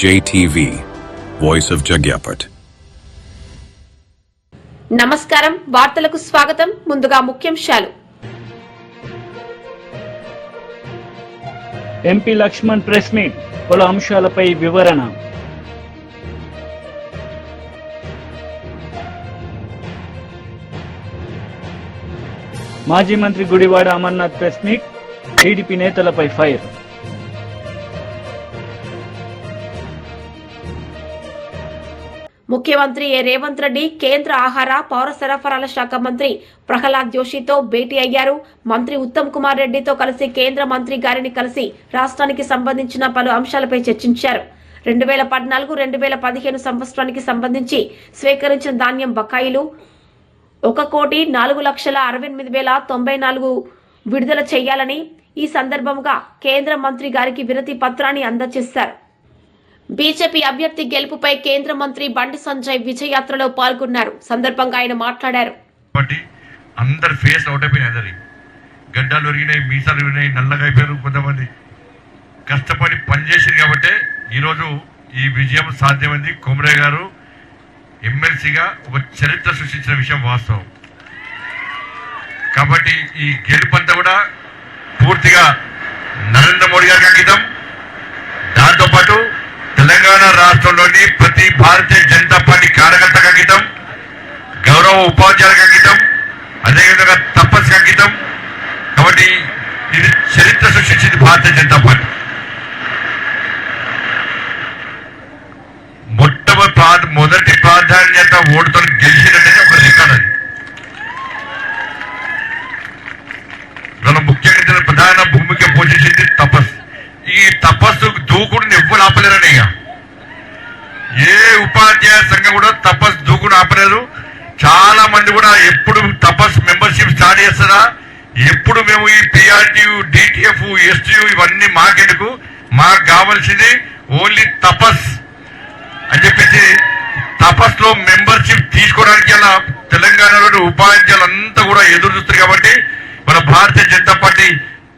JTV, Voice of Jagyapet. నమస్కారం, వార్తలకు స్వాగతం. ముందుగా ముఖ్యాంశాలు. ఎంపీ లక్ష్మణ్ ప్రెస్ మీట్, పలు అంశాలపై వివరణ. మాజీ మంత్రి Gudivada Amarnath press meet, TDP నేతలపై ఫైర్. ముఖ్యమంత్రి రేవంత్ రెడ్డి కేంద్ర ఆహార పౌర సరఫరాల శాఖ మంత్రి ప్రహ్లాద్ జోషితో భేటీ అయ్యారు. మంత్రి ఉత్తమ్ కుమార్ రెడ్డితో కలిసి కేంద్ర మంత్రి గారిని కలిసి రాష్ట్రానికి సంబంధించిన పలు అంశాలపై చర్చించారు. 2014-2015 సంవత్సరానికి సంబంధించి స్వీకరించిన ధాన్యం బకాయిలు 1,04,68,094 విడుదల చేయాలని ఈ సందర్భంగా కేంద్ర మంత్రి గారికి వినతి పత్రాన్ని అందజేశారు. బీజేపీ అభ్యర్థి గెలుపుపై కేంద్ర మంత్రి బండి సంజయ్ విజయయాత్రలో పాల్గొన్నారు. సందర్భంగా ఆయన మాట్లాడారు. అందరు ఫేస్ అవుట్ అయిపోయినాయి, గడ్డాలు ఒరిగినాయి, మీసాలు ఒరిగినాయి, నల్లగా అయిపోయారు. కొంతమంది కష్టపడి పనిచేసింది కాబట్టి ఈరోజు ఈ విజయం సాధ్యమైంది. కొమరే గారు ఎమ్మెల్సీగా ఒక చరిత్ర సృష్టించిన విషయం వాస్తవం. కాబట్టి ఈ గెలుపంతా కూడా పూర్తిగా నరేంద్ర మోడీ గారికి అంకితం. దాంతోపాటు తెలంగాణ రాష్ట్రంలోని ప్రతి భారతీయ జనతా పార్టీ కార్యకర్తకు అంకితం, గౌరవ ఉపాధ్యాయులకు అంకితం, అదేవిధంగా తపస్సుకు అంకితం. కాబట్టి ఇది చరిత్ర సృష్టించింది భారతీయ జనతా పార్టీ. మొదటి ప్రాధాన్యత ఓటుతో గెలిచినట్టే ఒక రికార్డ్ అది. ముఖ్యంగా ప్రధాన భూమిక పోషించింది తపస్సు. ఈ తపస్సు దూకుడుని ఎవ్వరు ఆపలేరని ఇక ఏ ఉపాధ్యాయ సంఘం కూడా తపస్సు దూకుడు ఆపలేదు. చాలా మంది కూడా ఎప్పుడు తపస్సు మెంబర్షిప్ స్టార్ట్ చేస్తారా, ఎప్పుడు మేము ఈ పిఆర్టీయు, డిటిఎఫ్, ఎస్టీయు ఇవన్నీ మాకెందుకు, మాకు కావాల్సింది ఓన్లీ తపస్ అని చెప్పేసి తపస్సులో మెంబర్షిప్ తీసుకోవడానికి అలా తెలంగాణలోని ఉపాధ్యాయులంతా కూడా ఎదురు చూస్తారు. కాబట్టి మన భారతీయ జనతా పార్టీ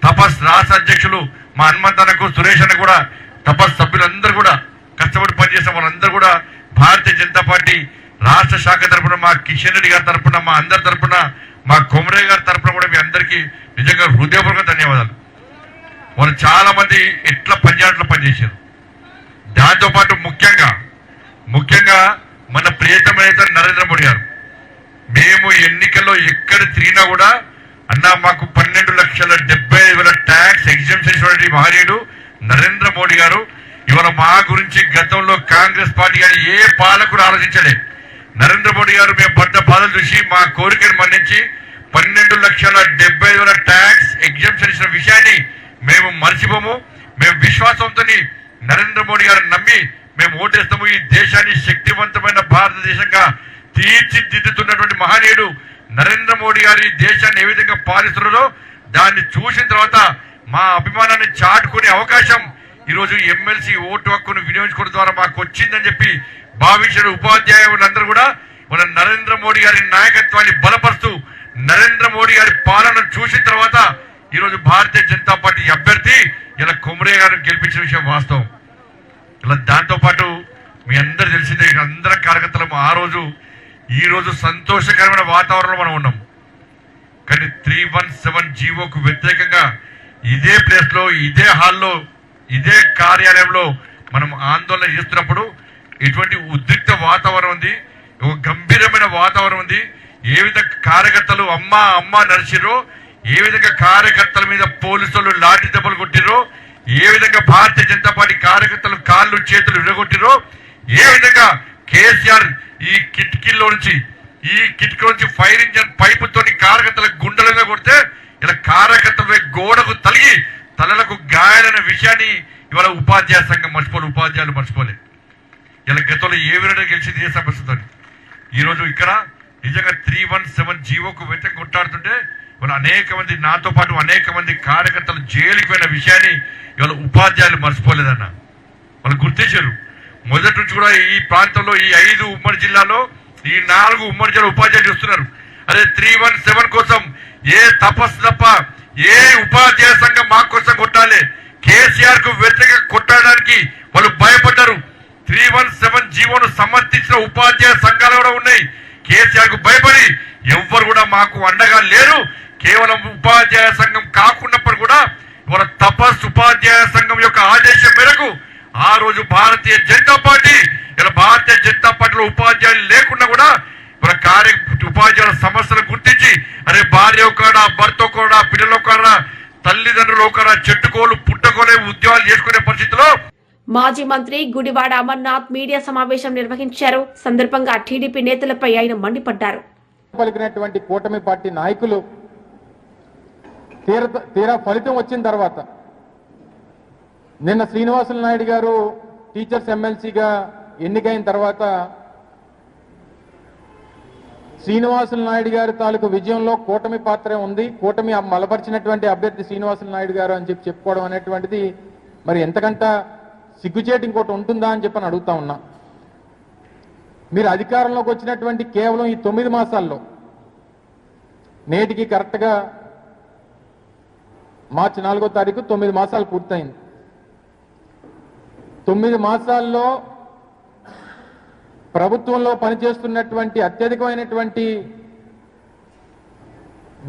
తపస్ రాష్ట్ర అధ్యక్షులు మా హనుమంతన్నకు, సురేష్ అన్న కూడా, తపస్ సభ్యులందరూ కూడా కష్టపడి పనిచేసిన వాళ్ళందరూ కూడా భారతీయ జనతా పార్టీ రాష్ట్ర శాఖ తరఫున, మా కిషన్ రెడ్డి గారి తరఫున, మా అందరి తరఫున, మా కొమరే గారి తరఫున కూడా మీ అందరికీ నిజంగా హృదయపూర్వక ధన్యవాదాలు. వాళ్ళు చాలా మంది ఎట్లా పనిచేయాలో పనిచేశారు. దాంతోపాటు ముఖ్యంగా మన ప్రియతమ నేత నరేంద్ర మోడీ గారు, మేము ఎన్నికల్లో ఎక్కడ తిరిగినా కూడా అన్నా మాకు 12,70,000 ట్యాక్స్ ఎగ్జామ్షన్ మహనీయుడు నరేంద్ర మోడీ గారు. ఇవాళ మా గురించి గతంలో కాంగ్రెస్ పార్టీ గారు ఏ పాలకుడు ఆలోచించలేదు. నరేంద్ర మోడీ గారు మేము పడ్డ బాధలు చూసి మా కోరికను మన్నించి 12,70,000 ట్యాక్స్ ఎగ్జామ్షన్ ఇచ్చిన విషయాన్ని మేము మర్చిపోము. మేము విశ్వాసంతో నరేంద్ర మోడీ గారిని నమ్మి మేము ఓటేస్తాము. ఈ దేశాన్ని శక్తివంతమైన భారతదేశంగా తీర్చిదిద్దుతున్నటువంటి మహనీయుడు నరేంద్ర మోడీ గారి దేశాన్ని ఏ విధంగా పాలిస్తున్నారో దాన్ని చూసిన తర్వాత మా అభిమానాన్ని చాటుకునే అవకాశం ఈరోజు ఎమ్మెల్సీ ఓటు హక్కును వినియోగించుకోవడం ద్వారా మాకు వచ్చిందని చెప్పి భావించిన ఉపాధ్యాయులందరూ కూడా మన నరేంద్ర మోడీ గారి నాయకత్వాన్ని బలపరుస్తూ నరేంద్ర మోడీ గారి పాలన చూసిన తర్వాత ఈరోజు భారతీయ జనతా పార్టీ అభ్యర్థి ఇలా కొమరే గారిని గెలిపించిన విషయం వాస్తవం. ఇలా దాంతోపాటు మీ అందరు తెలిసిందే, అందరం కార్యకర్తలము ఈ రోజు సంతోషకరమైన వాతావరణంలో మనం ఉన్నాం. కానీ 317 జీవోకు వ్యతిరేకంగా ఇదే ప్లేస్ లో, ఇదే హాల్లో, ఇదే కార్యాలయంలో మనం ఆందోళన చేస్తున్నప్పుడు ఇటువంటి ఉద్రిక్త వాతావరణం ఉంది, ఒక గంభీరమైన వాతావరణం ఉంది. ఏ విధంగా కార్యకర్తలు అమ్మ నడిచిరో, ఏ విధంగా కార్యకర్తల మీద పోలీసులు లాఠీ దెబ్బలు కొట్టిరో, ఏ విధంగా భారతీయ జనతా పార్టీ కార్యకర్తలు కాళ్ళు చేతులు విరగొట్టిరో, ఏ విధంగా కేసీఆర్ ఈ కిటికీలోంచి ఫైర్ ఇంజన్ పైపుతో కార్యకర్తల గుండెలుగా కొడితే ఇలా కార్యకర్తల గోడకు తలిగి తలలకు గాయాలైన విషయాన్ని ఇవాళ ఉపాధ్యాయ సంఘం ఉపాధ్యాయులు మర్చిపోలేదు. ఇలా గతంలో ఏ విధంగా గెలిచింది ఏ సమస్యతో ఈరోజు ఇక్కడ నిజంగా 317 జీవోకు వ్యతిరేకంగా కొట్టాడుతుంటే ఇవాళ అనేక మంది, నాతో పాటు అనేక మంది కార్యకర్తలు జైలుకి పోయిన విషయాన్ని ఇవాళ ఉపాధ్యాయులు మర్చిపోలేదన్న. వాళ్ళు గుర్తించారు. మొదటి నుంచి కూడా ఈ ప్రాంతంలో ఈ 5 ఉమ్మడి జిల్లాలో, ఈ 4 ఉమ్మడి జిల్లా ఉపాధ్యాయులు చూస్తున్నారు. అదే 317 కోసం ఏ తపస్సు తప్ప ఏ ఉపాధ్యాయ సంఘం మా కోసం కొట్టాలి, కేసీఆర్ కు వ్యతిరేకంగా కొట్టడానికి వాళ్ళు భయపడ్డారు. 317 జీవోను సమర్థించిన ఉపాధ్యాయ సంఘాలు కూడా ఉన్నాయి. కేసీఆర్ కు భయపడి ఎవ్వరు కూడా మాకు అండగా లేరు. కేవలం ఉపాధ్యాయ సంఘం కాకున్నప్పుడు కూడా ఇవాళ తపస్ ఉపాధ్యాయ సంఘం యొక్క ఆదేశం మేరకు ఆ రోజు భారతీయ జనతా పార్టీ భారతీయ జనతా పార్టీలో ఉపాధ్యాయులు లేకుండా కూడా ఉపాధ్యాయుల సమస్యలు గుర్తించి అరే భార్య కాడ భర్త కాడ పిల్లల కాడ తల్లిదండ్రులు కాడ చెట్టుకోలు పుట్టకోలే ఉద్యోగాలు చేసుకునే పరిస్థితిలో మాజీ మంత్రి గుడివాడ అమర్నాథ్ మీడియా సమావేశం నిర్వహించారు. సందర్భంగా టీడీపీ నేతలపై ఆయన మండిపడ్డారు. పలికినటువంటి కూటమి పార్టీ నాయకులు తీరా ఫలితం వచ్చిన తర్వాత నిన్న శ్రీనివాసులు నాయుడు గారు టీచర్స్ ఎమ్మెల్సీగా ఎన్నికైన తర్వాత శ్రీనివాసులు నాయుడు గారి తాలూకు విజయంలో కూటమి పాత్రే ఉంది, కూటమి మలపరిచినటువంటి అభ్యర్థి శ్రీనివాసులు నాయుడు గారు అని చెప్పి చెప్పుకోవడం అనేటువంటిది మరి ఎంతకంట సిగ్గుచేటు ఇంకోటి ఉంటుందా అని చెప్పని అడుగుతా ఉన్నా. మీరు అధికారంలోకి వచ్చినటువంటి కేవలం ఈ 9 మాసాల్లో నేటికి కరెక్ట్గా మార్చి 4వ తారీఖు 9 మాసాలు పూర్తయింది. 9 మాసాల్లో ప్రభుత్వంలో పనిచేస్తున్నటువంటి అత్యధికమైనటువంటి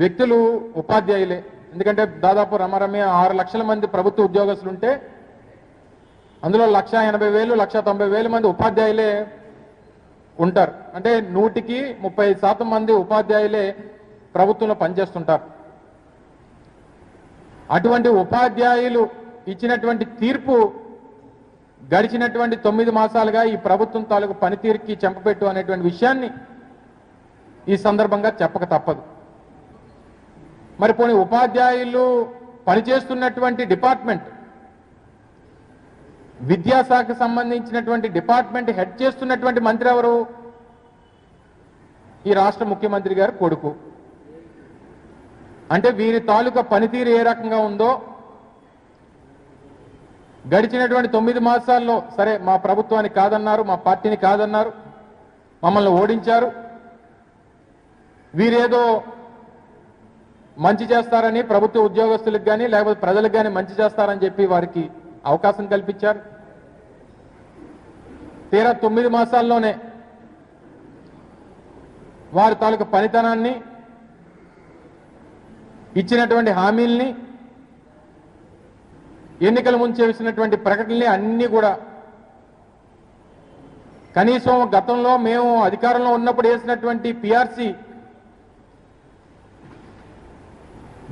వ్యక్తులు ఉపాధ్యాయులే. ఎందుకంటే దాదాపు రమరమే 6 లక్షల మంది ప్రభుత్వ ఉద్యోగస్తులుంటే అందులో 1,80,000 1,90,000 మంది ఉపాధ్యాయులే ఉంటారు. అంటే 100కి 30% మంది ఉపాధ్యాయులే ప్రభుత్వంలో పనిచేస్తుంటారు. అటువంటి ఉపాధ్యాయులు ఇచ్చినటువంటి తీర్పు గడిచినటువంటి 9 మాసాలుగా ఈ ప్రభుత్వం తాలూకు పనితీరుకి చెంపపెట్టు అనేటువంటి విషయాన్ని ఈ సందర్భంగా చెప్పక తప్పదు. మరి పోనీ ఉపాధ్యాయులు పనిచేస్తున్నటువంటి డిపార్ట్మెంట్, విద్యాశాఖకు సంబంధించినటువంటి డిపార్ట్మెంట్ హెడ్ చేస్తున్నటువంటి మంత్రి ఎవరు? ఈ రాష్ట్ర ముఖ్యమంత్రి గారి కొడుకు. అంటే వీరి తాలూకా పనితీరు ఏ రకంగా ఉందో గడిచినటువంటి 9 మాసాల్లో సరే మా ప్రభుత్వాన్ని కాదన్నారు, మా పార్టీని కాదన్నారు, మమ్మల్ని ఓడించారు, వీరేదో మంచి చేస్తారని ప్రభుత్వ ఉద్యోగస్తులకు కానీ లేకపోతే ప్రజలకు కానీ మంచి చేస్తారని చెప్పి వారికి అవకాశం కల్పించారు. తీరా 9 మాసాల్లోనే వారి తాలూకు పనితనాన్ని, ఇచ్చినటువంటి హామీల్ని, ఎన్నికల ముందు చేసినటువంటి ప్రకటనల్ని అన్ని కూడా కనీసం గతంలో మేము అధికారంలో ఉన్నప్పుడు వేసినటువంటి పిఆర్సీ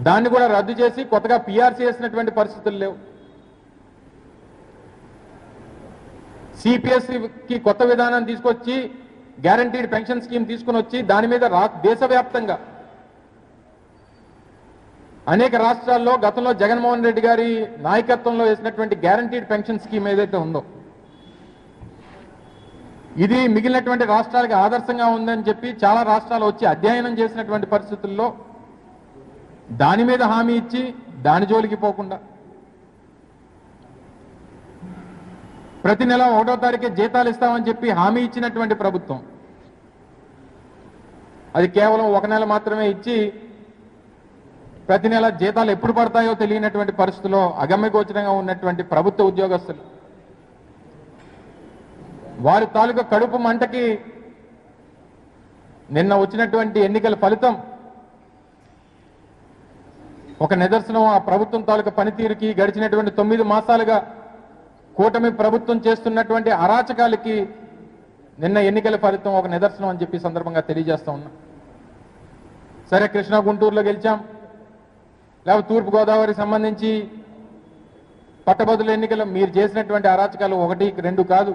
దాన్ని కూడా రద్దు చేసి కొత్తగా పిఆర్సీ వేసినటువంటి పరిస్థితులు లేవు. సిపిఎస్కి కొత్త విధానం తీసుకొచ్చి గ్యారంటీడ్ పెన్షన్ స్కీమ్ తీసుకుని వచ్చి దాని మీద దేశవ్యాప్తంగా అనేక రాష్ట్రాల్లో గతంలో జగన్మోహన్ రెడ్డి గారి నాయకత్వంలో వేసినటువంటి గ్యారంటీడ్ పెన్షన్ స్కీమ్ ఏదైతే ఉందో ఇది మిగిలినటువంటి రాష్ట్రాలకు ఆదర్శంగా ఉందని చెప్పి చాలా రాష్ట్రాలు వచ్చి అధ్యయనం చేసినటువంటి పరిస్థితుల్లో దాని మీద హామీ ఇచ్చి దాని జోలికి పోకుండా ప్రతి నెల 1వ తారీఖే జీతాలు ఇస్తామని చెప్పి హామీ ఇచ్చినటువంటి ప్రభుత్వం అది కేవలం 1 నెల మాత్రమే ఇచ్చి ప్రతి నెల జీతాలు ఎప్పుడు పడతాయో తెలియనటువంటి పరిస్థితుల్లో అగమ్యగోచరంగా ఉన్నటువంటి ప్రభుత్వ ఉద్యోగస్తులు వారి తాలూకా కడుపు మంటకి నిన్న వచ్చినటువంటి ఎన్నికల ఫలితం ఒక నిదర్శనం. ఆ ప్రభుత్వం తాలూకా పనితీరుకి గడిచినటువంటి 9 మాసాలుగా కూటమి ప్రభుత్వం చేస్తున్నటువంటి అరాచకాలకి నిన్న ఎన్నికల ఫలితం ఒక నిదర్శనం అని చెప్పి సందర్భంగా తెలియజేస్తా ఉన్నా. సరే కృష్ణా గుంటూరులో గెలిచాం, లేకపోతే తూర్పుగోదావరికి సంబంధించి పట్టభద్రుల ఎన్నికల్లో మీరు చేసినటువంటి అరాచకాలు 1, 2 కాదు.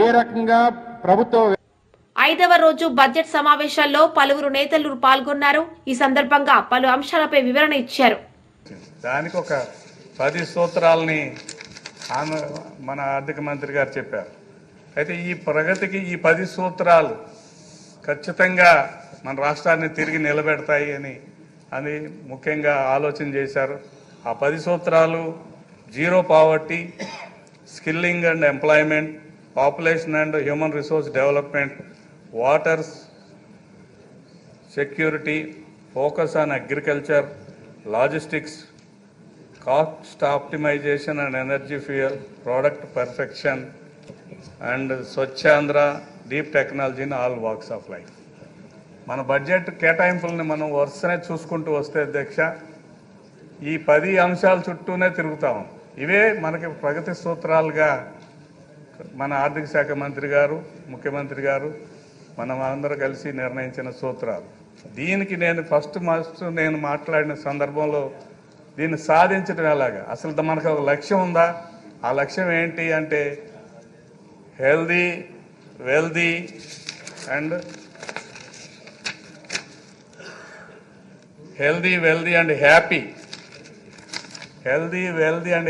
ఏ రకంగా ప్రభుత్వ 5వ రోజు బడ్జెట్ సమావేశాల్లో పలువురు నేతలు పాల్గొన్నారు. ఈ సందర్భంగా పలు అంశాలపై వివరణ ఇచ్చారు. దానికి ఒక 10 సూత్రాలని మన ఆర్థిక మంత్రి గారు చెప్పారు. అయితే ఈ ప్రగతికి ఈ 10 సూత్రాలు ఖచ్చితంగా మన రాష్ట్రాన్ని తిరిగి నిలబెడతాయి అని ముఖ్యంగా ఆలోచన చేశారు. ఆ 10 సూత్రాలు zero poverty, skilling and employment, population and human resource development, waters security, focus on agriculture, logistics, cost optimization and energy fuel, product perfection, and Swachhandra, deep technology in all walks of life. మన budget కేటాయింపుల్ని మనం వరుసనే చూసుకుంటూ వస్తే అధ్యక్ష ఈ 10 అంశాల చుట్టూనే తిరుగుతాం. ఇవే మనకి ప్రగతి సూత్రాలుగా మన ఆర్థిక శాఖ మంత్రి గారు, ముఖ్యమంత్రి గారు, మనం అందరూ కలిసి నిర్ణయించిన సూత్రాలు. దీనికి నేను ఫస్ట్ నేను మాట్లాడిన సందర్భంలో దీన్ని సాధించడం ఎలాగా, అసలు మనకు ఒక లక్ష్యం ఉందా? ఆ లక్ష్యం ఏంటి అంటే హెల్దీ, వెల్దీ అండ్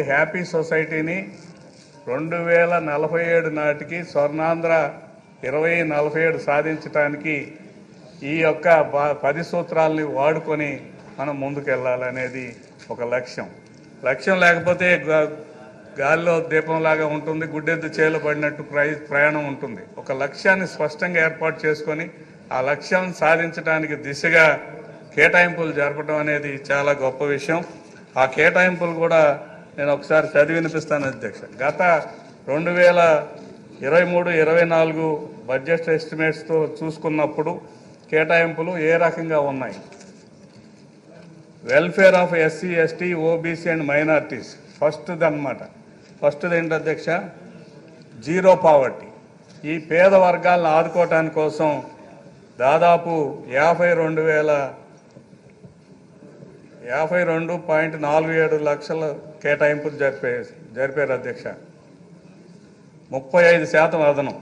హ్యాపీ సొసైటీని 2047 నాటికి స్వర్ణాంధ్ర 2047 సాధించడానికి ఈ యొక్క 10 సూత్రాలని వాడుకొని మనం ముందుకెళ్ళాలనేది ఒక లక్ష్యం. లక్ష్యం లేకపోతే గాలిలో దీపంలాగా ఉంటుంది, గుడ్డెద్దు చేలు పడినట్టు ప్రయాణం ఉంటుంది. ఒక లక్ష్యాన్ని స్పష్టంగా ఏర్పాటు చేసుకొని ఆ లక్ష్యాన్ని సాధించడానికి దిశగా కేటాయింపులు జరపడం అనేది చాలా గొప్ప విషయం. ఆ కేటాయింపులు కూడా నేను ఒకసారి చదివి వినిపిస్తాను అధ్యక్ష. గత 2023-24 బడ్జెట్ ఎస్టిమేట్స్తో చూసుకున్నప్పుడు కేటాయింపులు ఏ రకంగా ఉన్నాయి? Welfare of SC, ST, OBC and minorities ఫస్ట్ది అనమాట. ఫస్ట్ది ఏంటి అధ్యక్ష? Zero poverty. ఈ పేద వర్గాలను ఆదుకోవటానికి కోసం దాదాపు 52.47 లక్షల కేటాయింపులు జరిపారు అధ్యక్ష. 35% అదనం.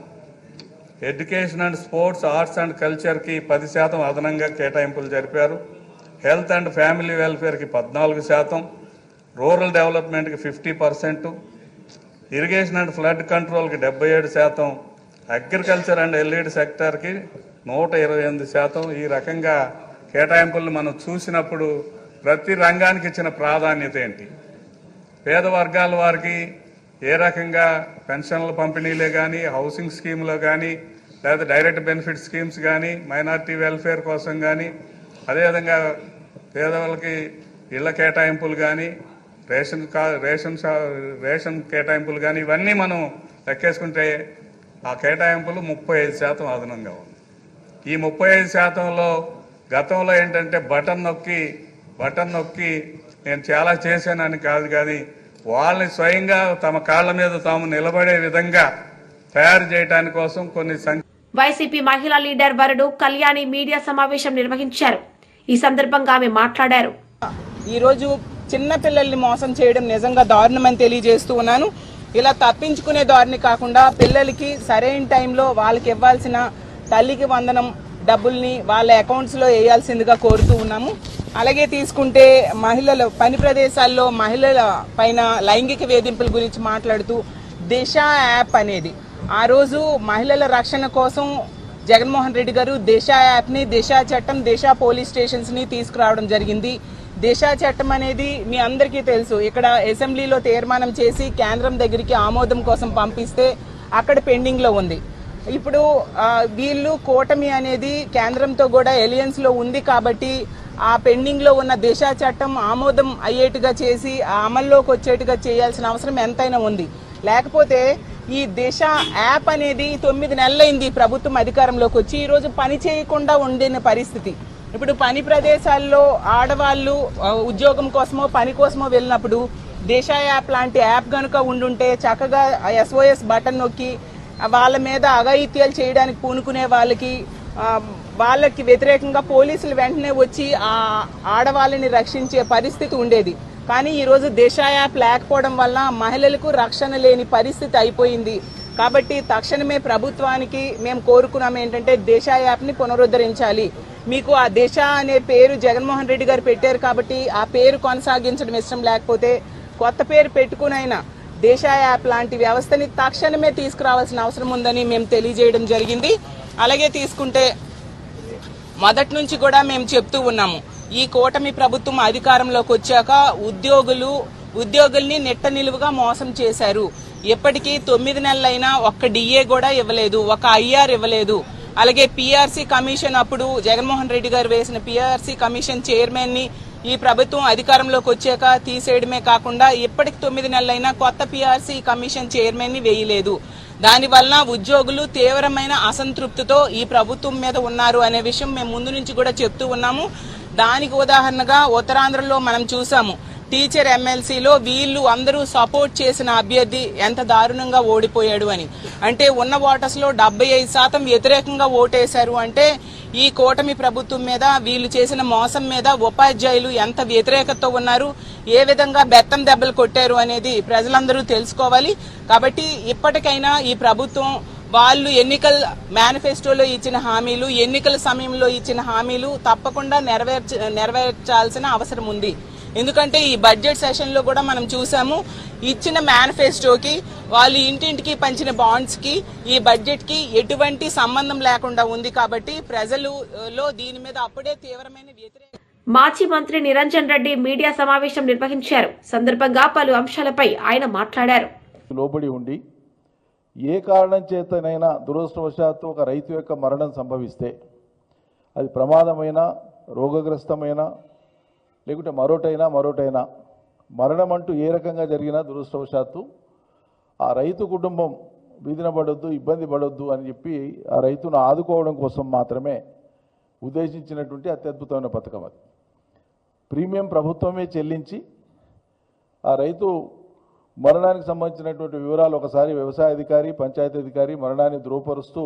Education and sports, arts and కల్చర్కి 10% అదనంగా కేటాయింపులు జరిపారు. హెల్త్ అండ్ ఫ్యామిలీ వెల్ఫేర్కి 14%, రూరల్ డెవలప్మెంట్కి 50%, ఇరిగేషన్ అండ్ ఫ్లడ్ కంట్రోల్కి 77%, అగ్రికల్చర్ అండ్ ఎల్ఈడి సెక్టార్కి 128%. ఈ రకంగా కేటాయింపులను మనం చూసినప్పుడు ప్రతి రంగానికి ఇచ్చిన ప్రాధాన్యత ఏంటి, పేద వర్గాల వారికి ఏ రకంగా పెన్షన్ల పంపిణీలే కానీ, హౌసింగ్ స్కీమ్లో కానీ, లేదా డైరెక్ట్ బెనిఫిట్ స్కీమ్స్ కానీ, మైనారిటీ వెల్ఫేర్ కోసం కానీ, అదేవిధంగా పేదవాళ్ళకి ఇళ్ల కేటాయింపులు కానీ, రేషన్ కేటాయింపులు కానీ, ఇవన్నీ మనం లెక్కేసుకుంటే ఆ కేటాయింపులు 35% అదనంగా ఉంది. ఈ 35%లో గతంలో ఏంటంటే బటన్ నొక్కి నేను చాలా చేశానని కాదు, కానీ వాళ్ళని స్వయంగా తమ కాళ్ళ మీద తాము నిలబడే విధంగా తయారు చేయడానికి కోసం కొన్ని వైసీపీ మహిళా లీడర్ వరుడు కళ్యాణి మీడియా సమావేశం నిర్వహించారు. ఈ సందర్భంగా ఆమె మాట్లాడారు. ఈరోజు చిన్న పిల్లల్ని మోసం చేయడం నిజంగా దారుణమని తెలియజేస్తూ ఉన్నాను. ఇలా తప్పించుకునే దారిని కాకుండా పిల్లలకి సరైన టైంలో వాళ్ళకి ఇవ్వాల్సిన తల్లికి వందనం డబ్బుల్ని వాళ్ళ అకౌంట్స్లో వేయాల్సిందిగా కోరుతూ ఉన్నాము. అలాగే తీసుకుంటే మహిళల పని ప్రదేశాల్లో మహిళల పైన లైంగిక వేధింపుల గురించి మాట్లాడుతూ దిశ యాప్ అనేది ఆ రోజు మహిళల రక్షణ కోసం జగన్మోహన్ రెడ్డి గారు దిశ యాప్ని, దిశ చట్టం, దిశ పోలీస్ స్టేషన్స్ని తీసుకురావడం జరిగింది. దిశ చట్టం అనేది మీ అందరికీ తెలుసు. ఇక్కడ అసెంబ్లీలో తీర్మానం చేసి కేంద్రం దగ్గరికి ఆమోదం కోసం పంపిస్తే అక్కడ పెండింగ్లో ఉంది. ఇప్పుడు వీళ్ళు కూటమి అనేది కేంద్రంతో కూడా ఎలియన్స్లో ఉంది కాబట్టి ఆ పెండింగ్లో ఉన్న దిశ చట్టం ఆమోదం అయ్యేట్టుగా చేసి ఆ అమల్లోకి వచ్చేట్టుగా చేయాల్సిన అవసరం ఎంతైనా ఉంది. లేకపోతే ఈ దిశ యాప్ అనేది 9 నెలలైంది ప్రభుత్వం అధికారంలోకి వచ్చి ఈరోజు పని చేయకుండా ఉండిన పరిస్థితి. ఇప్పుడు పని ప్రదేశాల్లో ఆడవాళ్ళు ఉద్యోగం కోసమో పని కోసమో వెళ్ళినప్పుడు దిశ యాప్ లాంటి యాప్ కనుక ఉండుంటే చక్కగా SOS బటన్ నొక్కి వాళ్ళ మీద అఘాయిత్యాలు చేయడానికి పూనుకునే వాళ్ళకి వ్యతిరేకంగా పోలీసులు వెంటనే వచ్చి ఆ ఆడవాళ్ళని రక్షించే పరిస్థితి ఉండేది. కానీ ఈరోజు దిశ యాప్ లేకపోవడం వల్ల మహిళలకు రక్షణ లేని పరిస్థితి అయిపోయింది. కాబట్టి తక్షణమే ప్రభుత్వానికి మేము కోరుకున్నాం ఏంటంటే దిశ యాప్ని పునరుద్ధరించాలి. మీకు ఆ దిశ అనే పేరు జగన్మోహన్ రెడ్డి గారు పెట్టారు కాబట్టి ఆ పేరు కొనసాగించడం ఇష్టం లేకపోతే కొత్త పేరు పెట్టుకునైనా దిశ యాప్ లాంటి వ్యవస్థని తక్షణమే తీసుకురావాల్సిన అవసరం ఉందని మేము తెలియజేయడం జరిగింది. అలాగే తీసుకుంటే మొదటి నుంచి కూడా మేము చెప్తూ ఉన్నాము, ఈ కూటమి ప్రభుత్వం అధికారంలోకి వచ్చాక ఉద్యోగుల్ని నెట్ట నిలువుగా మోసం చేశారు. ఇప్పటికీ 9 నెలలైనా ఒక్క డిఏ కూడా ఇవ్వలేదు, ఒక IR ఇవ్వలేదు. అలాగే పిఆర్సీ కమిషన్ అప్పుడు జగన్మోహన్ రెడ్డి గారు వేసిన పిఆర్సీ కమిషన్ చైర్మన్ ని ఈ ప్రభుత్వం అధికారంలోకి వచ్చాక తీసేయడమే కాకుండా ఇప్పటికి 9 నెలలైనా కొత్త పిఆర్సీ కమిషన్ చైర్మన్ ని వేయలేదు. దానివల్ల ఉద్యోగులు తీవ్రమైన అసంతృప్తితో ఈ ప్రభుత్వం మీద ఉన్నారు అనే విషయం మేము ముందు నుంచి కూడా చెప్తూ ఉన్నాము. దానికి ఉదాహరణగా ఉత్తరాంధ్రలో మనం చూసాము. టీచర్ ఎమ్మెల్సీలో వీళ్ళు అందరూ సపోర్ట్ చేసిన అభ్యర్థి ఎంత దారుణంగా ఓడిపోయాడు అని. అంటే ఉన్న ఓటర్స్ లో 75% వ్యతిరేకంగా ఓటేశారు. అంటే ఈ కూటమి ప్రభుత్వం మీద వీళ్ళు చేసిన మోసం మీద ఉపాధ్యాయులు ఎంత వ్యతిరేకతతో ఉన్నారు, ఏ విధంగా బెత్తం దెబ్బలు కొట్టారు అనేది ప్రజలందరూ తెలుసుకోవాలి. కాబట్టి ఇప్పటికైనా ఈ ప్రభుత్వం వాళ్ళు ఎన్నికల మేనిఫెస్టోలో ఇచ్చిన హామీలు, ఎన్నికల సమయంలో ఇచ్చిన హామీలు తప్పకుండా నెరవేర్చాల్సిన అవసరం ఉంది. ఎందుకంటే ఈ బడ్జెట్ సెషన్ లో కూడా మనం చూసాము, ఇచ్చిన మేనిఫెస్టోకి వాళ్ళు ఇంటింటికి పంచిన బాండ్స్ కి ఈ బడ్జెట్ కి ఎటువంటి సంబంధం లేకుండా ఉంది. కాబట్టి ప్రజలలో దీని మీద అప్పుడే తీవ్రమైన వ్యతిరేకత. మాజీ మంత్రి నిరంజన్ రెడ్డి మీడియా సమావేశం నిర్వహించారు. సందర్భంగా పలు అంశాలపై ఆయన మాట్లాడారు. లోబడి ఉండి ఏ కారణం చేతనైనా దురదృష్టవశాత్తు ఒక రైతు యొక్క మరణం సంభవిస్తే అది ప్రమాదమైన, రోగగ్రస్తమైన, లేకుంటే మరోటైనా మరణం అంటూ ఏ రకంగా జరిగినా దురదృష్టవశాత్తు ఆ రైతు కుటుంబం వీధిన పడొద్దు, ఇబ్బంది పడొద్దు అని చెప్పి ఆ రైతును ఆదుకోవడం కోసం మాత్రమే ఉద్దేశించినటువంటి అత్యద్భుతమైన పథకం అది. ప్రీమియం ప్రభుత్వమే చెల్లించి ఆ రైతు మరణానికి సంబంధించినటువంటి వివరాలు ఒకసారి వ్యవసాయ అధికారి, పంచాయతీ అధికారి మరణాన్ని ధృవపరుస్తూ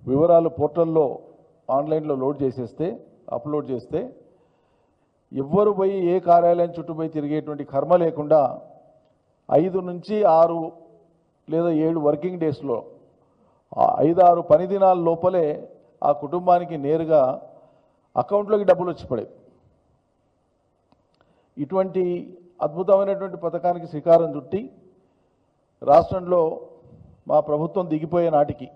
వివరాలు పోర్టల్లో ఆన్లైన్లో అప్లోడ్ చేస్తే ఎవ్వరు పోయి ఏ కార్యాలయం చుట్టూ పోయి తిరిగేటువంటి కర్మ లేకుండా 5 నుంచి 6 లేదా 7 వర్కింగ్ డేస్లో 5-6 పని దినాల లోపలే ఆ కుటుంబానికి నేరుగా అకౌంట్లోకి డబ్బులు వచ్చి పడేవి. ఇటువంటి అద్భుతమైనటువంటి పథకానికి శ్రీకారం చుట్టి రాష్ట్రంలో మా ప్రభుత్వం దిగిపోయే నాటికి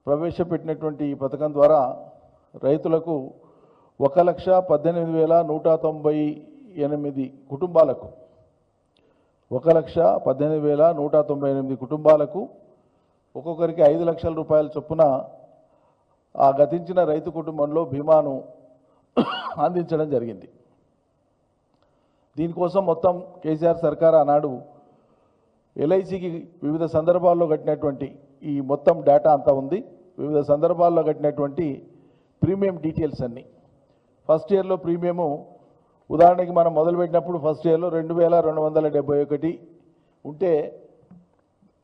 ప్రవేశపెట్టినటువంటి ఈ పథకం ద్వారా రైతులకు 1,18,198 కుటుంబాలకు 1,18,198 కుటుంబాలకు ఒక్కొక్కరికి 5 లక్షల రూపాయల చొప్పున ఆ గతించిన రైతు కుటుంబంలో బీమాను అందించడం జరిగింది. దీనికోసం మొత్తం కేసీఆర్ సర్కార్ ఆనాడు ఎల్ఐసికి వివిధ సందర్భాల్లో కట్టినటువంటి ఈ మొత్తం డేటా అంతా ఉంది. వివిధ సందర్భాల్లో కట్టినటువంటి ప్రీమియం డీటెయిల్స్ అన్నీ. ఫస్ట్ ఇయర్లో ప్రీమియము ఉదాహరణకి మనం మొదలుపెట్టినప్పుడు ఫస్ట్ ఇయర్లో 2,271 ఉంటే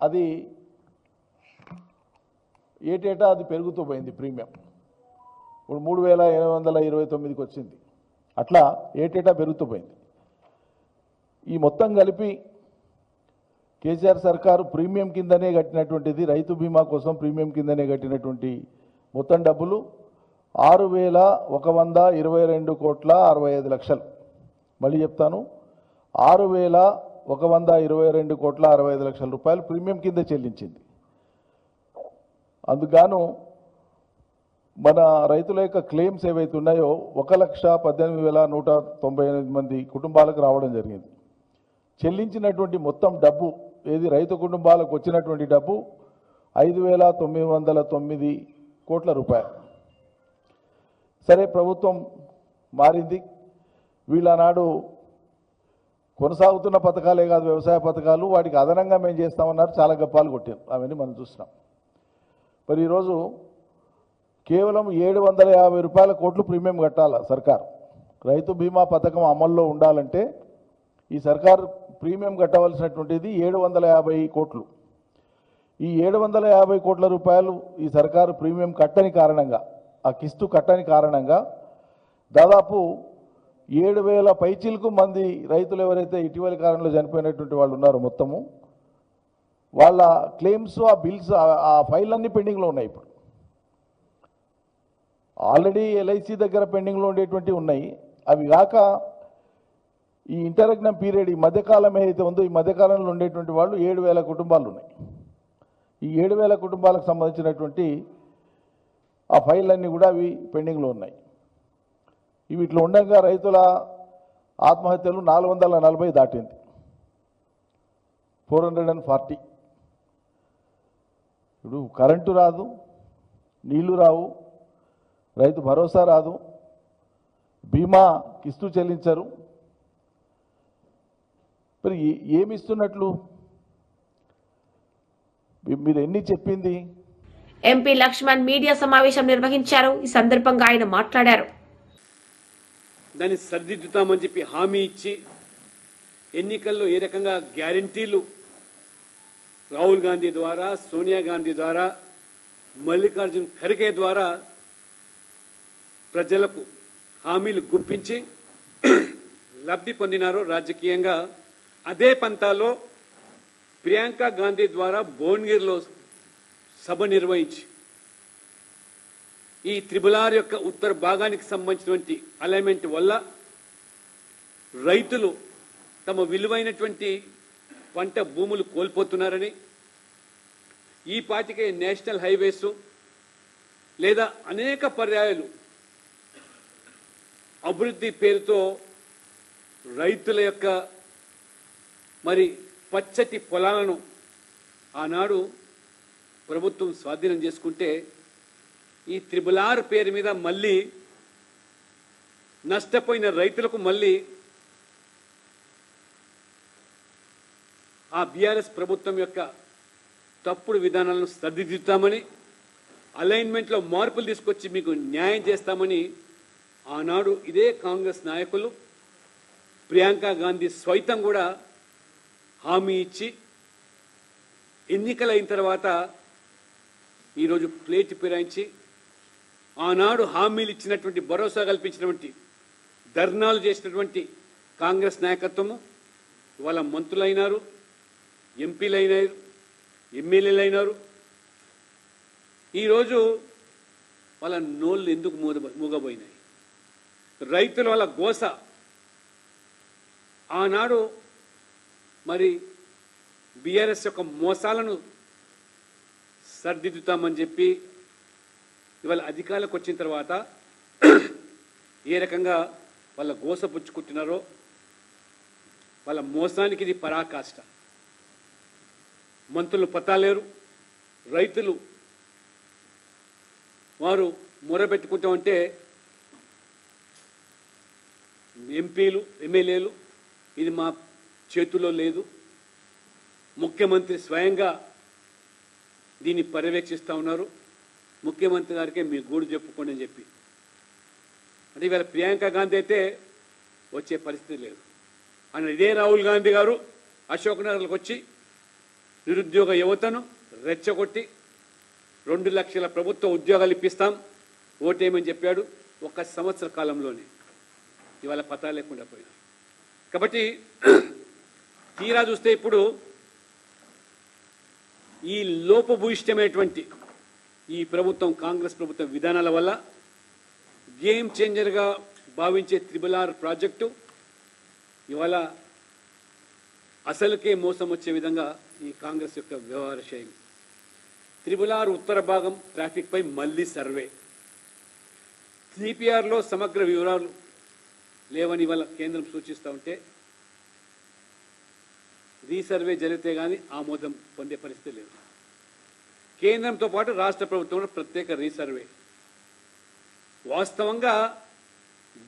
అది ఏటేటా అది పెరుగుతూ పోయింది. ప్రీమియం ఇప్పుడు 3,829కి వచ్చింది. అట్లా ఏటేటా పెరుగుతూ పోయింది. ఈ మొత్తం కలిపి కేసీఆర్ సర్కారు ప్రీమియం కిందనే కట్టినటువంటిది, రైతు బీమా కోసం ప్రీమియం కిందనే కట్టినటువంటి మొత్తం డబ్బులు 6,122,65,00,000. మళ్ళీ చెప్తాను, 6,122,65,00,000 రూపాయలు ప్రీమియం కింద చెల్లించింది. అందుకు మన రైతుల యొక్క క్లెయిమ్స్ ఏవైతే ఉన్నాయో 1,18,198 కుటుంబాలకు రావడం జరిగింది. చెల్లించినటువంటి మొత్తం డబ్బు ఏది రైతు కుటుంబాలకు వచ్చినటువంటి డబ్బు 5,909 కోట్ల రూపాయలు. సరే, ప్రభుత్వం మారింది. వీళ్ళనాడు కొనసాగుతున్న పథకాలే కాదు, వ్యవసాయ పథకాలు వాటికి అదనంగా మేము చేస్తామన్నారు. చాలా గప్పాలు కొట్టారు, అవన్నీ మనం చూస్తున్నాం. మరి ఈరోజు కేవలం 750 కోట్లు ప్రీమియం కట్టాల సర్కార్. రైతు బీమా పథకం అమల్లో ఉండాలంటే ఈ సర్కార్ ప్రీమియం కట్టవలసినటువంటిది 750 కోట్లు. ఈ 750 కోట్ల రూపాయలు ఈ సర్కారు ప్రీమియం కట్టని కారణంగా, ఆ కిస్తు కట్టని కారణంగా దాదాపు 7,000 పైచిలకు మంది రైతులు ఎవరైతే ఇటీవలి కాలంలో చనిపోయినటువంటి వాళ్ళు ఉన్నారో మొత్తము వాళ్ళ క్లెయిమ్స్, ఆ బిల్స్, ఆ ఫైల్ అన్నీ పెండింగ్లో ఉన్నాయి. ఇప్పుడు ఆల్రెడీ ఎల్ఐసి దగ్గర పెండింగ్లో ఉండేటువంటివి ఉన్నాయి. అవి కాక ఈ ఇంటర్రెగ్నం పీరియడ్, ఈ మధ్యకాలం ఏదైతే ఉందో ఈ మధ్యకాలంలో ఉండేటువంటి వాళ్ళు 7,000 కుటుంబాలు ఉన్నాయి. ఈ 7,000 కుటుంబాలకు సంబంధించినటువంటి ఆ ఫైళ్ళన్నీ కూడా అవి పెండింగ్లో ఉన్నాయి. ఇవి ఇట్లా ఉండగా రైతుల ఆత్మహత్యలు 440 దాటింది, 440. ఇప్పుడు కరెంటు రాదు, నీళ్లు రావు, రైతు భరోసా రాదు, బీమా కిస్తు చెల్లించరు. మరి ఏమి ఇస్తున్నట్లు? మీరు ఎన్ని చెప్పింది? ఎంపీ లక్ష్మణ్ మీడియా సమావేశం నిర్వహించారు. ఈ సందర్భంగా ఆయన మాట్లాడారు. దాన్ని సరిదిద్దుతామని చెప్పి హామీ ఇచ్చి ఎన్నికల్లో ఏ రకంగా గ్యారంటీలు రాహుల్ గాంధీ ద్వారా, సోనియా గాంధీ ద్వారా, మల్లికార్జున్ ఖర్గే ద్వారా ప్రజలకు హామీలు గుప్పించి లబ్ధి పొందినారో రాజకీయంగా, అదే పంతాలో ప్రియాంక గాంధీ ద్వారా భువనగిరిలో సభ నిర్వహించి ఈ త్రిబులార్ యొక్క ఉత్తర భాగానికి సంబంధించినటువంటి అలైన్మెంట్ వల్ల రైతులు తమ విలువైనటువంటి పంట భూములు కోల్పోతున్నారని, ఈ పాటికే నేషనల్ హైవేస్ లేదా అనేక పర్యాయాలు అభివృద్ధి పేరుతో రైతుల యొక్క మరి పచ్చటి పొలాలను ఆనాడు ప్రభుత్వం స్వాధీనం చేసుకుంటే ఈ త్రిబులార్ పేరు మీద మళ్ళీ నష్టపోయిన రైతులకు మళ్ళీ ఆ బీఆర్ఎస్ ప్రభుత్వం యొక్క తప్పుడు విధానాలను సరిదిద్దుతామని, అలైన్మెంట్లో మార్పులు తీసుకొచ్చి మీకు న్యాయం చేస్తామని ఆనాడు ఇదే కాంగ్రెస్ నాయకులు, ప్రియాంక గాంధీ స్వైతం కూడా హామీ ఇచ్చి ఎన్నికలైన తర్వాత ఈరోజు ప్లేట్ ఫిరాయించి ఆనాడు హామీలు ఇచ్చినటువంటి, భరోసా కల్పించినటువంటి, ధర్నాలు చేసినటువంటి కాంగ్రెస్ నాయకత్వము ఇవాళ మంత్రులైనారు, ఎంపీలు అయినారు, ఎమ్మెల్యేలు అయినారు. ఈరోజు వాళ్ళ నోళ్ళు ఎందుకు మూగబోయినాయి? రైతుల వాళ్ళ గోస ఆనాడు మరి బీఆర్ఎస్ యొక్క మోసాలను సరిదిద్దుతామని చెప్పి ఇవాళ అధికారులకు వచ్చిన తర్వాత ఏ రకంగా వాళ్ళ గోస పుచ్చుకుంటున్నారో, వాళ్ళ మోసానికి ఇది పరాకాష్ట. మంత్రులు పతాలేరు, రైతులు వారు మొరబెట్టుకుంటామంటే ఎంపీలు, ఎమ్మెల్యేలు ఇది మా చేతుల్లో లేదు, ముఖ్యమంత్రి స్వయంగా దీన్ని పర్యవేక్షిస్తూ ఉన్నారు, ముఖ్యమంత్రి గారికే మీ గూడు చెప్పుకోండి అని చెప్పి. అంటే ఇవాళ ప్రియాంక గాంధీ అయితే వచ్చే పరిస్థితి లేదు. ఆయన ఇదే రాహుల్ గాంధీ గారు అశోక్ నగర్లకు వచ్చి నిరుద్యోగ యువతను రెచ్చగొట్టి 2 లక్షల ప్రభుత్వ ఉద్యోగాలు ఇప్పిస్తాం, ఓటేయమని చెప్పాడు. 1 సంవత్సర కాలంలోనే ఇవాళ పతా లేకుండా పోయినారు. కాబట్టి తీరా చూస్తే ఇప్పుడు ఈ లోపభూయిష్టమైనటువంటి ఈ ప్రభుత్వం, కాంగ్రెస్ ప్రభుత్వం విధానాల వల్ల గేమ్ చేంజర్గా భావించే త్రిబులార్ ప్రాజెక్టు ఇవాళ అసలుకే మోసం వచ్చే విధంగా ఈ కాంగ్రెస్ యొక్క వ్యవహార శైలి. త్రిబులార్ ఉత్తర భాగం ట్రాఫిక్పై మళ్ళీ సర్వే, సిపిఆర్లో సమగ్ర వివరాలు లేవని ఇవాళ కేంద్రం సూచిస్తూ ఉంటే రీసర్వే జరిగితే కానీ ఆమోదం పొందే పరిస్థితి లేదు. కేంద్రంతో పాటు రాష్ట్ర ప్రభుత్వంలో ప్రత్యేక రీసర్వే. వాస్తవంగా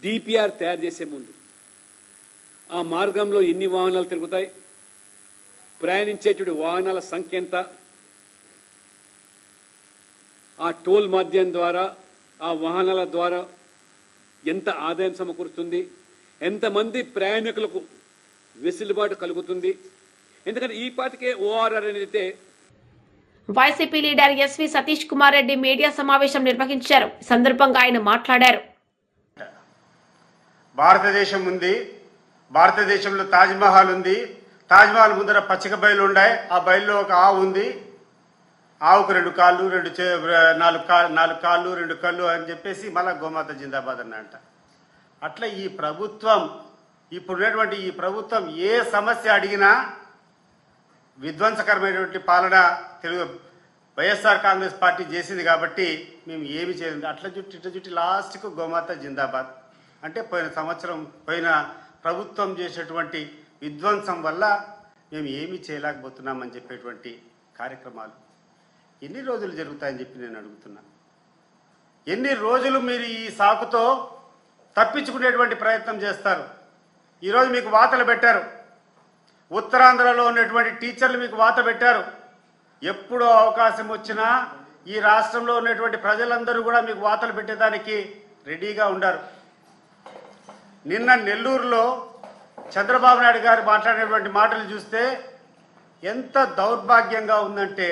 డిపిఆర్ తయారు చేసే ముందు ఆ మార్గంలో ఎన్ని వాహనాలు తిరుగుతాయి, ప్రయాణించేటువంటి వాహనాల సంఖ్య ఎంత, ఆ టోల్ మాధ్యం ద్వారా, ఆ వాహనాల ద్వారా ఎంత ఆదాయం సమకూరుతుంది, ఎంతమంది ప్రయాణికులకు వెసులుబాటు కలుగుతుంది. ఎందుకంటే ఈ పాటికే ఓఆర్ఆర్ అనేది. వైసీపీ లీడర్ ఎస్వి సతీష్ కుమార్ రెడ్డి మీడియా సమావేశం నిర్వహించారు. ఈ సందర్భంగా ఆయన మాట్లాడారు. భారతదేశం ఉంది, భారతదేశంలో తాజ్మహల్ ఉంది, తాజ్మహల్ ముందర పచ్చిక బయలు ఉన్నాయి, ఆ బయలులో ఒక ఆవు ఉంది, ఆవుకు 2 కాళ్ళు 4 కాళ్ళు 2 కళ్ళు అని చెప్పేసి మళ్ళా గోమాత జిందాబాద్ అన్నంట. అట్లా ఈ ప్రభుత్వం, ఇప్పుడున్నటువంటి ఈ ప్రభుత్వం ఏ సమస్య అడిగినా విధ్వంసకరమైనటువంటి పాలన వైఎస్ఆర్ కాంగ్రెస్ పార్టీ చేసింది కాబట్టి మేము ఏమి చేయలేదు. అట్లా చుట్టి లాస్ట్కు గోమాత జిందాబాద్ అంటే పోయిన ప్రభుత్వం చేసేటువంటి విధ్వంసం వల్ల మేము ఏమీ చేయలేకపోతున్నామని చెప్పేటువంటి కార్యక్రమాలు ఎన్ని రోజులు జరుగుతాయని చెప్పి నేను అడుగుతున్నా. ఎన్ని రోజులు మీరు ఈ సాకుతో తప్పించుకునేటువంటి ప్రయత్నం చేస్తారు? ఈరోజు మీకు వాతలు పెట్టారు. ఉత్తరాంధ్రలో ఉన్నటువంటి టీచర్లు మీకు వాత పెట్టారు. ఎప్పుడో అవకాశం వచ్చినా ఈ రాష్ట్రంలో ఉన్నటువంటి ప్రజలందరూ కూడా మీకు వాతలు పెట్టేదానికి రెడీగా ఉండారు. నిన్న నెల్లూరులో చంద్రబాబు నాయుడు గారు మాట్లాడినటువంటి మాటలు చూస్తే ఎంత దౌర్భాగ్యంగా ఉందంటే,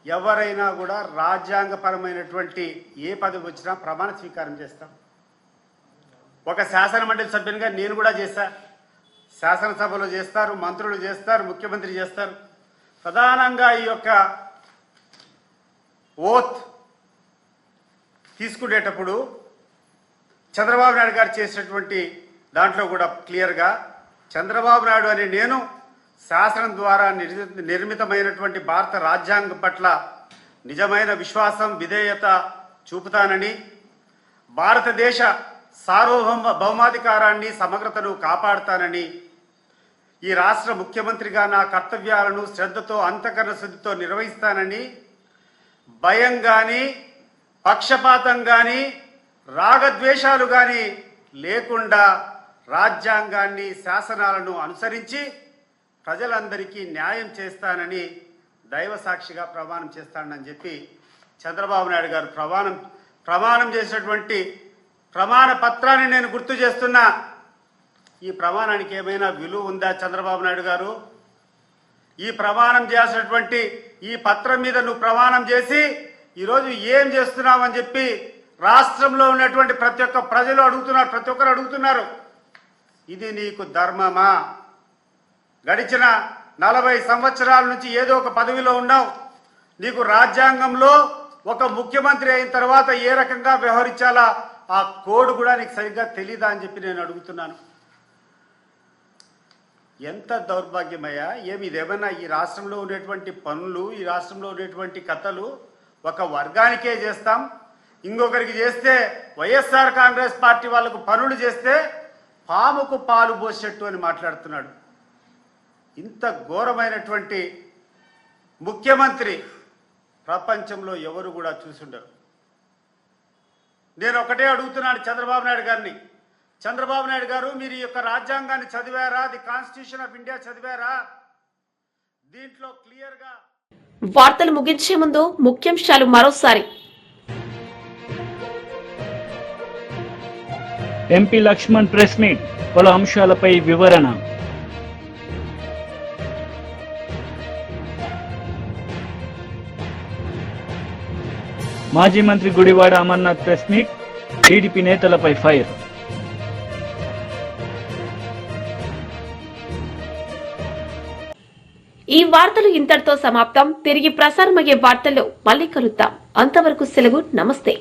ఎవరైనా కూడా రాజ్యాంగపరమైనటువంటి ఏ పదవి వచ్చినా ప్రమాణ స్వీకారం చేస్తాం. ఒక శాసనమండలి సభ్యునిగా నేను కూడా చేశా. శాసనసభలో చేస్తారు, మంత్రులు చేస్తారు, ముఖ్యమంత్రి చేస్తారు. ప్రధానంగా ఈ యొక్క ఓత్ తీసుకునేటప్పుడు చంద్రబాబు నాయుడు గారు చేసినటువంటి దాంట్లో కూడా క్లియర్గా చంద్రబాబు నాయుడు అనే నేను శాసనం ద్వారా నిర్మితమైనటువంటి భారత రాజ్యాంగం పట్ల నిజమైన విశ్వాసం, విధేయత చూపుతానని, భారతదేశ సార్వభౌమాధికారాన్ని, సమగ్రతను కాపాడుతానని, ఈ రాష్ట్ర ముఖ్యమంత్రిగా నా కర్తవ్యాలను శ్రద్ధతో, అంతఃకరణ శుద్ధితో నిర్వహిస్తానని, భయం కానీ, పక్షపాతం కానీ, రాగద్వేషాలు కానీ లేకుండా రాజ్యాంగాన్ని, శాసనాలను అనుసరించి ప్రజలందరికీ న్యాయం చేస్తానని దైవ సాక్షిగా ప్రమాణం చేస్తానని చెప్పి చంద్రబాబు నాయుడు గారు ప్రమాణం చేసినటువంటి ప్రమాణ పత్రాన్ని నేను గుర్తు చేస్తున్నా. ఈ ప్రమాణానికి ఏమైనా విలువ ఉందా చంద్రబాబు నాయుడు గారు? ఈ ప్రమాణం చేసినటువంటి ఈ పత్రం మీద నువ్వు ప్రమాణం చేసి ఈరోజు ఏం చేస్తున్నావని చెప్పి రాష్ట్రంలో ఉన్నటువంటి ప్రతి ఒక్క ప్రజలు అడుగుతున్నారు, ప్రతి ఒక్కరు అడుగుతున్నారు. ఇది నీకు ధర్మమా? గడిచిన 40 సంవత్సరాల నుంచి ఏదో ఒక పదవిలో ఉన్నావు. నీకు రాజ్యాంగంలో ఒక ముఖ్యమంత్రి అయిన తర్వాత ఏ రకంగా వ్యవహరించాలా ఆ కోడ్ కూడా నీకు సరిగ్గా తెలీదా అని చెప్పి నేను అడుగుతున్నాను. ఎంత దౌర్భాగ్యమయ్యా! ఇదేమన్నా ఈ రాష్ట్రంలో ఉండేటువంటి పనులు, ఈ రాష్ట్రంలో ఉండేటువంటి కథలు ఒక వర్గానికే చేస్తాం, ఇంకొకరికి చేస్తే వైఎస్ఆర్ కాంగ్రెస్ పార్టీ వాళ్ళకు పనులు చేస్తే పాముకు పాలు పోసేట్టు అని మాట్లాడుతున్నాడు. ఇంత ఘోరమైనటువంటి ముఖ్యమంత్రి ప్రపంచంలో ఎవరు కూడా చూసుండరు. నేను ఒకటే అడుగుతున్నాను చంద్రబాబు నాయుడు గారిని. చంద్రబాబు నాయుడు గారు, మీరు ఈ యొక్క రాజ్యాంగాన్ని చదివారా? ది కాన్స్టిట్యూషన్ ఆఫ్ ఇండియా చదివారా? దీంట్లో క్లియర్గా. వార్తలు ముగించే ముందు ముఖ్యాంశాలు మరోసారి. ఎంపీ లక్ష్మణ్ ప్రెస్ మీట్, పలు అంశాలపై వివరణ. మాజీ మంత్రి Gudivada Amarnath press meet, TDP నేతలపై ఫైర్. ఈ వార్తలు ఇంతటితో సమాప్తం. తిరిగి ప్రసారమయ్యే వార్తల్లో మళ్ళీ కలుద్దాం. అంతవరకు సెలవు. నమస్తే.